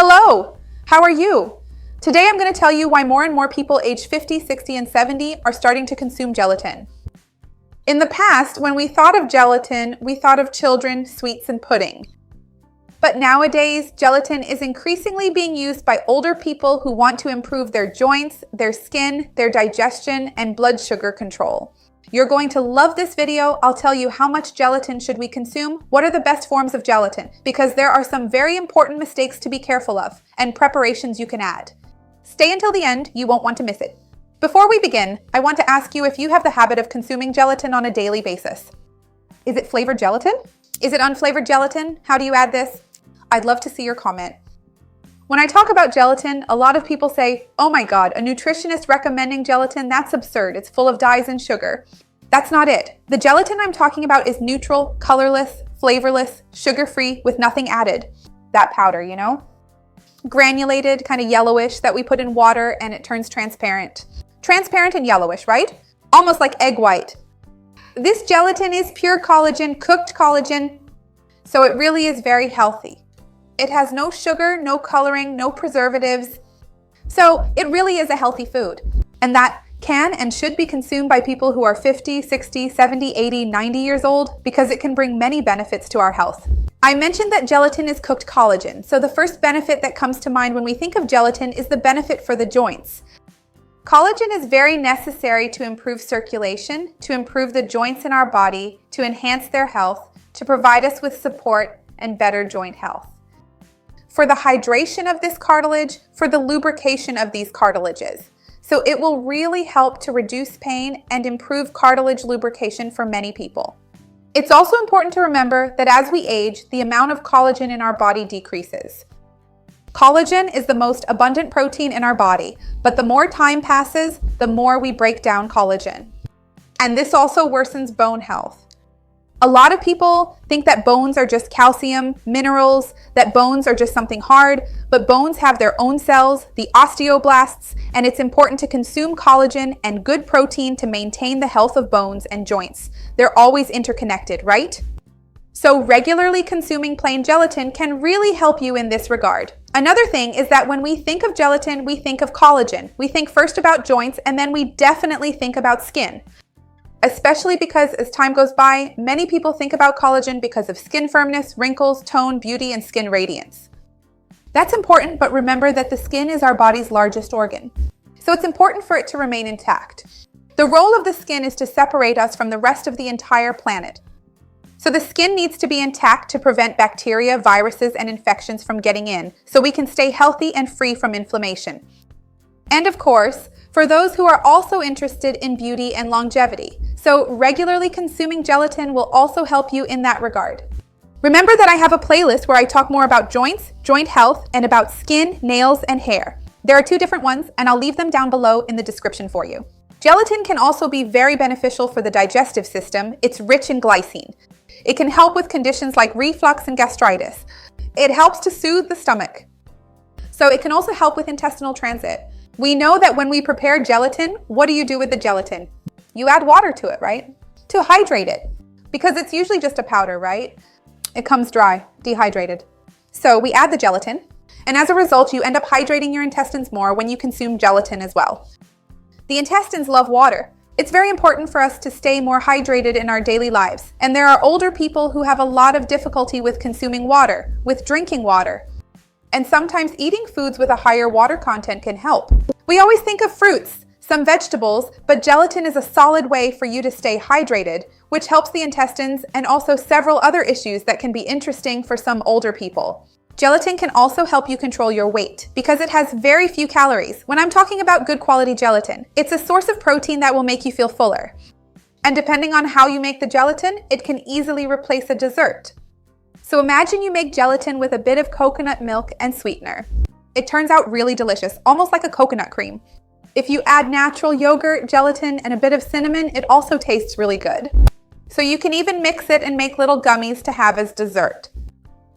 Hello! How are you? Today I'm going to tell you why more and more people aged 50, 60, and 70 are starting to consume gelatin. In the past, when we thought of gelatin, we thought of children, sweets, and pudding. But nowadays, gelatin is increasingly being used by older people who want to improve their joints, their skin, their digestion, and blood sugar control. You're going to love this video. I'll tell you how much gelatin should we consume, what are the best forms of gelatin, because there are some very important mistakes to be careful of, and preparations you can add. Stay until the end, you won't want to miss it. Before we begin, I want to ask you if you have the habit of consuming gelatin on a daily basis. Is it flavored gelatin? Is it unflavored gelatin? How do you add this? I'd love to see your comment. When I talk about gelatin, a lot of people say, oh my God, a nutritionist recommending gelatin, that's absurd. It's full of dyes and sugar. That's not it. The gelatin I'm talking about is neutral, colorless, flavorless, sugar-free, with nothing added. That powder, you know? Granulated, kind of yellowish, that we put in water and it turns transparent. Transparent and yellowish, right? Almost like egg white. This gelatin is pure collagen, cooked collagen, so it really is very healthy. It has no sugar, no coloring, no preservatives. So it really is a healthy food. And that can and should be consumed by people who are 50, 60, 70, 80, 90 years old because it can bring many benefits to our health. I mentioned that gelatin is cooked collagen. So the first benefit that comes to mind when we think of gelatin is the benefit for the joints. Collagen is very necessary to improve circulation, to improve the joints in our body, to enhance their health, to provide us with support and better joint health. For the hydration of this cartilage, for the lubrication of these cartilages. So it will really help to reduce pain and improve cartilage lubrication for many people. It's also important to remember that as we age, the amount of collagen in our body decreases. Collagen is the most abundant protein in our body, but the more time passes, the more we break down collagen. And this also worsens bone health. A lot of people think that bones are just calcium, minerals, that bones are just something hard, but bones have their own cells, the osteoblasts, and it's important to consume collagen and good protein to maintain the health of bones and joints. They're always interconnected, right? So regularly consuming plain gelatin can really help you in this regard. Another thing is that when we think of gelatin, we think of collagen. We think first about joints, and then we definitely think about skin. Especially because as time goes by, many people think about collagen because of skin firmness, wrinkles, tone, beauty, and skin radiance. That's important, but remember that the skin is our body's largest organ. So it's important for it to remain intact. The role of the skin is to separate us from the rest of the entire planet. So the skin needs to be intact to prevent bacteria, viruses, and infections from getting in, so we can stay healthy and free from inflammation. And of course, for those who are also interested in beauty and longevity. So regularly consuming gelatin will also help you in that regard. Remember that I have a playlist where I talk more about joints, joint health, and about skin, nails, and hair. There are two different ones, and I'll leave them down below in the description for you. Gelatin can also be very beneficial for the digestive system. It's rich in glycine. It can help with conditions like reflux and gastritis. It helps to soothe the stomach. So it can also help with intestinal transit. We know that when we prepare gelatin, what do you do with the gelatin? You add water to it, right? To hydrate it, because it's usually just a powder, right? It comes dry, dehydrated. So we add the gelatin, and as a result, you end up hydrating your intestines more when you consume gelatin as well. The intestines love water. It's very important for us to stay more hydrated in our daily lives, and there are older people who have a lot of difficulty with consuming water, with drinking water. And sometimes eating foods with a higher water content can help. We always think of fruits, some vegetables, but gelatin is a solid way for you to stay hydrated, which helps the intestines and also several other issues that can be interesting for some older people. Gelatin can also help you control your weight because it has very few calories. When I'm talking about good quality gelatin, it's a source of protein that will make you feel fuller. And depending on how you make the gelatin, it can easily replace a dessert. So imagine you make gelatin with a bit of coconut milk and sweetener. It turns out really delicious, almost like a coconut cream. If you add natural yogurt, gelatin, and a bit of cinnamon, it also tastes really good. So you can even mix it and make little gummies to have as dessert.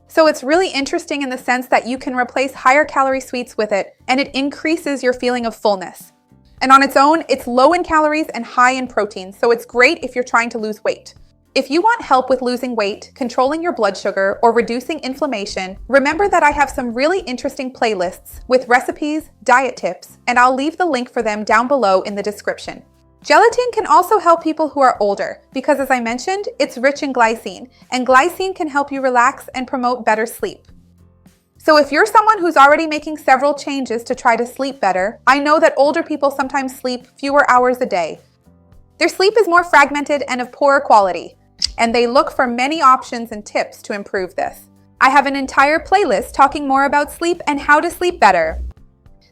So it's really interesting in the sense that you can replace higher calorie sweets with it, and it increases your feeling of fullness. And on its own, it's low in calories and high in protein, so it's great if you're trying to lose weight. If you want help with losing weight, controlling your blood sugar, or reducing inflammation, remember that I have some really interesting playlists with recipes, diet tips, and I'll leave the link for them down below in the description. Gelatin can also help people who are older because, as I mentioned, it's rich in glycine, and glycine can help you relax and promote better sleep. So if you're someone who's already making several changes to try to sleep better, I know that older people sometimes sleep fewer hours a day. Their sleep is more fragmented and of poorer quality, and they look for many options and tips to improve this. I have an entire playlist talking more about sleep and how to sleep better.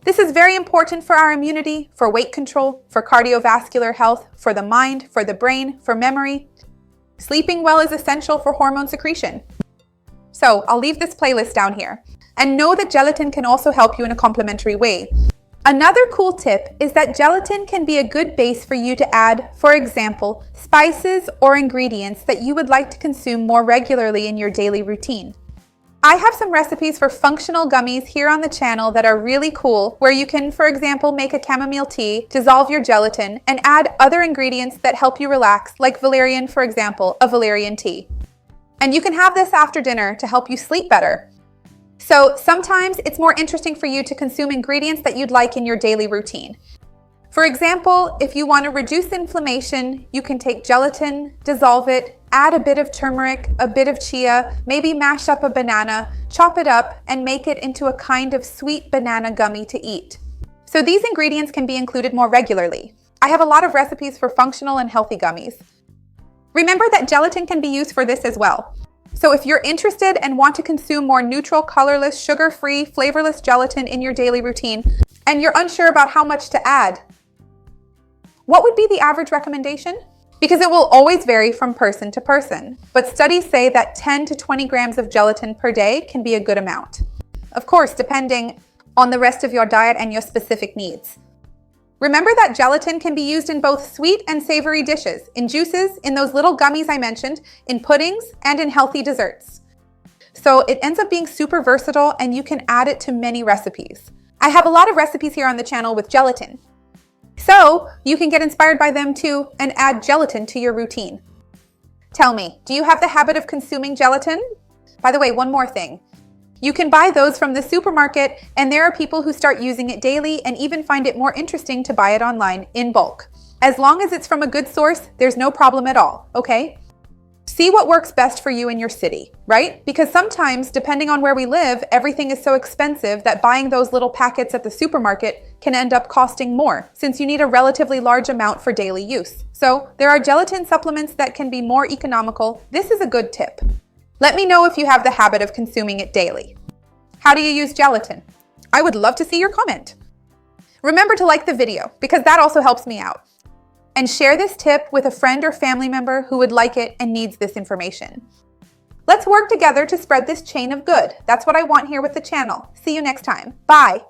This is very important for our immunity, for weight control, for cardiovascular health, for the mind, for the brain, for memory. Sleeping well is essential for hormone secretion. So I'll leave this playlist down here. And know that gelatin can also help you in a complementary way. Another cool tip is that gelatin can be a good base for you to add, for example, spices or ingredients that you would like to consume more regularly in your daily routine. I have some recipes for functional gummies here on the channel that are really cool, where you can, for example, make a chamomile tea, dissolve your gelatin, and add other ingredients that help you relax, like valerian, for example, a valerian tea. And you can have this after dinner to help you sleep better. So sometimes it's more interesting for you to consume ingredients that you'd like in your daily routine. For example, if you want to reduce inflammation, you can take gelatin, dissolve it, add a bit of turmeric, a bit of chia, maybe mash up a banana, chop it up, and make it into a kind of sweet banana gummy to eat. So these ingredients can be included more regularly. I have a lot of recipes for functional and healthy gummies. Remember that gelatin can be used for this as well. So if you're interested and want to consume more neutral, colorless, sugar-free, flavorless gelatin in your daily routine, and you're unsure about how much to add, what would be the average recommendation? Because it will always vary from person to person, but studies say that 10 to 20 grams of gelatin per day can be a good amount. Of course, depending on the rest of your diet and your specific needs. Remember that gelatin can be used in both sweet and savory dishes, in juices, in those little gummies I mentioned, in puddings, and in healthy desserts. So it ends up being super versatile and you can add it to many recipes. I have a lot of recipes here on the channel with gelatin. So you can get inspired by them too and add gelatin to your routine. Tell me, do you have the habit of consuming gelatin? By the way, one more thing. You can buy those from the supermarket, and there are people who start using it daily and even find it more interesting to buy it online in bulk. As long as it's from a good source, there's no problem at all, okay? See what works best for you in your city, right? Because sometimes, depending on where we live, everything is so expensive that buying those little packets at the supermarket can end up costing more, since you need a relatively large amount for daily use. So there are gelatin supplements that can be more economical. This is a good tip. Let me know if you have the habit of consuming it daily. How do you use gelatin? I would love to see your comment. Remember to like the video because that also helps me out. And share this tip with a friend or family member who would like it and needs this information. Let's work together to spread this chain of good. That's what I want here with the channel. See you next time. Bye.